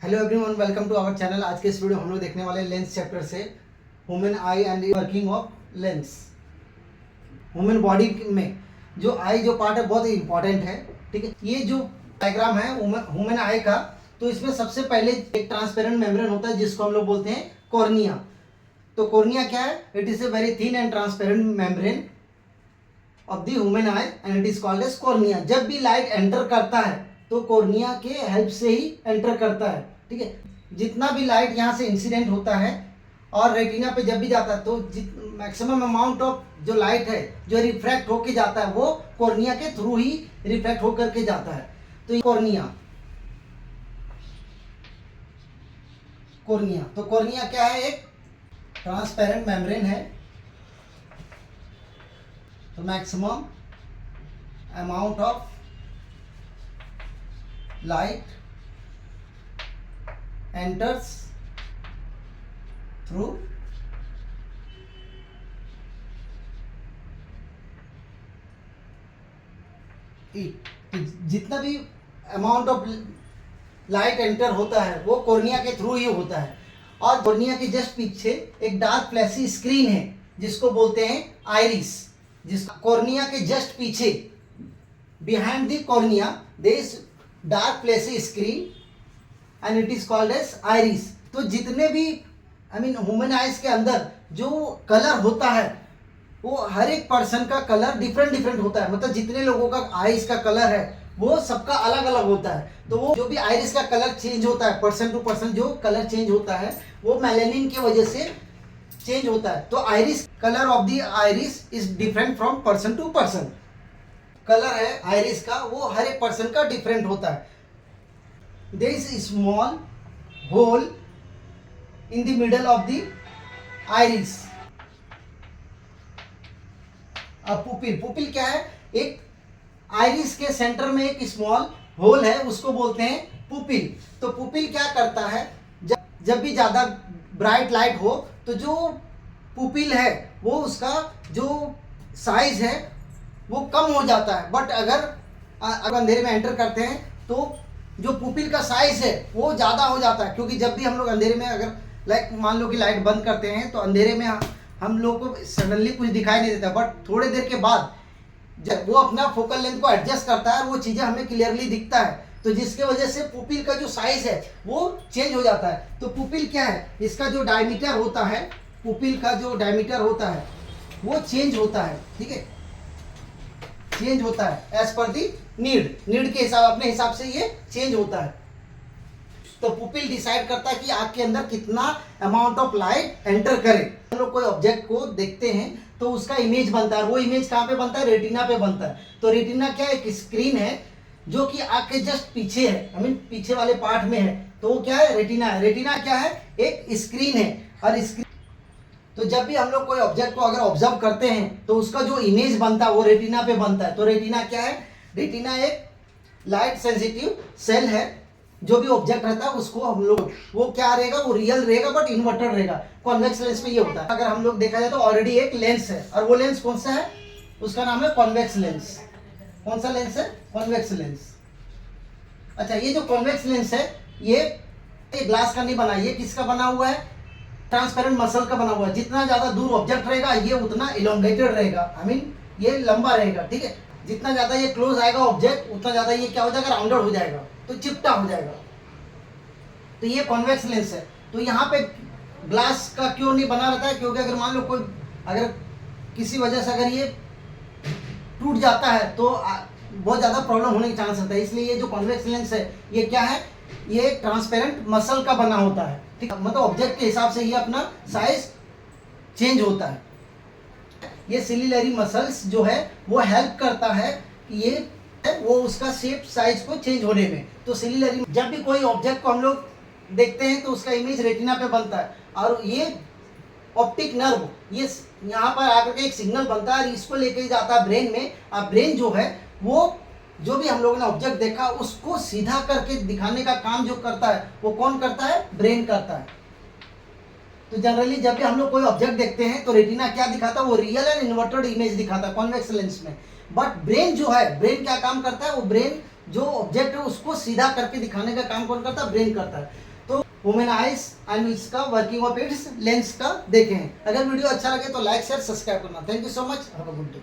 Hello everyone, welcome to our channel. आज के इस वीडियो हम लोग देखने वाले लेंस चैप्टर से human eye and working of lens. Human body में जो आई जो पार्ट है बहुत ही इंपॉर्टेंट है। ठीक है, ये जो डायग्राम है ह्यूमन आई का, तो इसमें सबसे पहले एक ट्रांसपेरेंट मेम्ब्रेन होता है जिसको हम लोग बोलते हैं कॉर्निया। तो कॉर्निया क्या है? It is a very thin and transparent membrane of the human eye and it is called as cornea. जब भी लाइट एंटर करता है तो कॉर्निया के हेल्प से ही एंटर करता है। ठीक है, जितना भी लाइट यहाँ से इंसिडेंट होता है और रेटिना पे जब भी जाता है तो मैक्सिमम अमाउंट ऑफ जो लाइट है जो रिफ्रैक्ट होके जाता है वो कॉर्निया के थ्रू ही रिफ्रैक्ट होकर के जाता है। तो ये कॉर्निया कॉर्निया तो कॉर्निया क्या है? एक ट्रांसपेरेंट मेम्ब्रेन है। तो maximum amount of light enters through it। जितना भी अमाउंट ऑफ लाइट एंटर होता है वो कॉर्निया के थ्रू ही होता है। और कॉर्निया के जस्ट पीछे एक डार्क फ्लैशी स्क्रीन है जिसको बोलते हैं आइरिस। जिस कॉर्निया के जस्ट पीछे behind the cornea there is dark flashy screen and it is called as iris. तो जितने भी ह्यूमन आइज के अंदर जो कलर होता है वो हर एक पर्सन का कलर डिफरेंट होता है। मतलब जितने लोगों का आइज का कलर है वो सबका अलग अलग होता है। तो वो जो भी आइरिस का कलर चेंज होता है पर्सन टू पर्सन, जो कलर चेंज होता है वो मेलानिन की वजह से चेंज होता है। तो iris colour of the iris is different from person to person. Colour है आइरिस का वो हर एक पर्सन का डिफरेंट होता है। There is small hole in the middle of the iris. Pupil, pupil क्या है? एक आइरिस के सेंटर में एक स्मॉल होल है, उसको बोलते हैं पुपिल। तो पुपिल क्या करता है? जब भी ज्यादा ब्राइट लाइट हो तो जो पुपिल है वो उसका जो साइज है वो कम हो जाता है। बट अगर अंधेरे में एंटर करते हैं तो जो पुपिल का साइज है वो ज़्यादा हो जाता है। क्योंकि जब भी हम लोग अंधेरे में अगर मान लो कि लाइट बंद करते हैं तो अंधेरे में हम लोग को सडनली कुछ दिखाई नहीं देता, बट थोड़े देर के बाद जब वो अपना फोकल लेंथ को एडजस्ट करता है वो चीज़ें हमें क्लियरली दिखता है। तो जिसके वजह से पुपिल का जो साइज है वो चेंज हो जाता है। तो पुपिल क्या है? इसका जो डायमीटर होता है, पुपिल का जो डायमीटर होता है वो चेंज होता है। ठीक है, चेंज होता है एज पर दी नीड के हिसाब, अपने हिसाब से ये चेंज होता है। तो पुपिल डिसाइड करता है कि आँख के अंदर कितना अमाउंट ऑफ लाइट एंटर करे। हम लोग कोई ऑब्जेक्ट को देखते हैं तो उसका इमेज बनता है। वो इमेज कहाँ पे बनता है? रेटिना पे बनता है। तो रेटिना क्या है? एक स्क्रीन है जो कि आँख के जस्ट पीछे है, पीछे वाले पार्ट में है। तो वो क्या है? रेटिना है। रेटिना क्या है? एक स्क्रीन है। और स्क्रीन तो जब भी हम लोग कोई ऑब्जेक्ट को अगर ऑब्जर्व करते हैं तो उसका जो इमेज बनता है वो रेटिना पे बनता है। तो रेटिना क्या है? रेटिना एक लाइट सेंसिटिव सेल है। जो भी ऑब्जेक्ट रहता है उसको हम लोग वो क्या रहेगा? वो रियल रहेगा बट इन्वर्टेड रहेगा। कॉन्वेक्स लेंस में ये होता है। अगर हम लोग देखा जाए तो ऑलरेडी एक लेंस है और वो लेंस कौन सा है? उसका नाम है कॉन्वेक्स लेंस। कौन सा लेंस है? Convex lens. अच्छा, ये जो कॉन्वेक्स लेंस है ये ग्लास का नहीं बना, ये किसका बना हुआ है? ट्रांसपेरेंट मसल का बना हुआ है। जितना ज्यादा दूर ऑब्जेक्ट रहेगा ये उतना इलोंगेटेड रहेगा, ये लंबा रहेगा। ठीक है, जितना ज्यादा ये क्लोज आएगा ऑब्जेक्ट उतना ज्यादा ये क्या हो जाएगा? राउंडेड हो जाएगा, तो चिपटा हो जाएगा। तो ये कॉन्वेक्स लेंस है। तो यहाँ पे ग्लास का क्यों नहीं बना रहता है? क्योंकि अगर मान लो कोई अगर किसी वजह से अगर ये टूट जाता है तो बहुत ज़्यादा प्रॉब्लम होने के चांस रहता है। इसलिए ये जो कॉन्वेक्स लेंस है ये क्या है? ये ट्रांसपेरेंट मसल का बना होता है। ठीक है, मतलब ऑब्जेक्ट के हिसाब से ये अपना साइज चेंज होता है। ये सिलिलरी मसल्स जो है वो हेल्प करता है कि ये वो उसका शेप साइज को चेंज होने में। तो सिलिलरी, जब भी कोई ऑब्जेक्ट को हम लोग देखते हैं तो उसका इमेज रेटिना पे बनता है। और ये ऑप्टिक नर्व ये यहाँ पर आकर के एक सिग्नल बनता है और इसको लेके जाता है ब्रेन में। और ब्रेन जो है वो जो भी हम लोगों ने ऑब्जेक्ट देखा उसको सीधा करके दिखाने का काम जो करता है वो कौन करता है? ब्रेन करता है। तो जनरली जब भी हम लोग कोई ऑब्जेक्ट देखते हैं तो रेटिना क्या दिखाता है? वो रियल एंड इन्वर्टेड इमेज दिखाता है कॉन्वेक्स लेंस में। बट ब्रेन जो है, ब्रेन क्या काम करता है? वो ब्रेन जो ऑब्जेक्ट है उसको सीधा करके दिखाने का काम कौन करता है? ब्रेन करता है। ह्यूमन आइज एंड इसका वर्किंग ऑफ इट्स लेंस का देखें। अगर वीडियो अच्छा लगे तो लाइक शेयर सब्सक्राइब करना। Thank you so much, have a good day.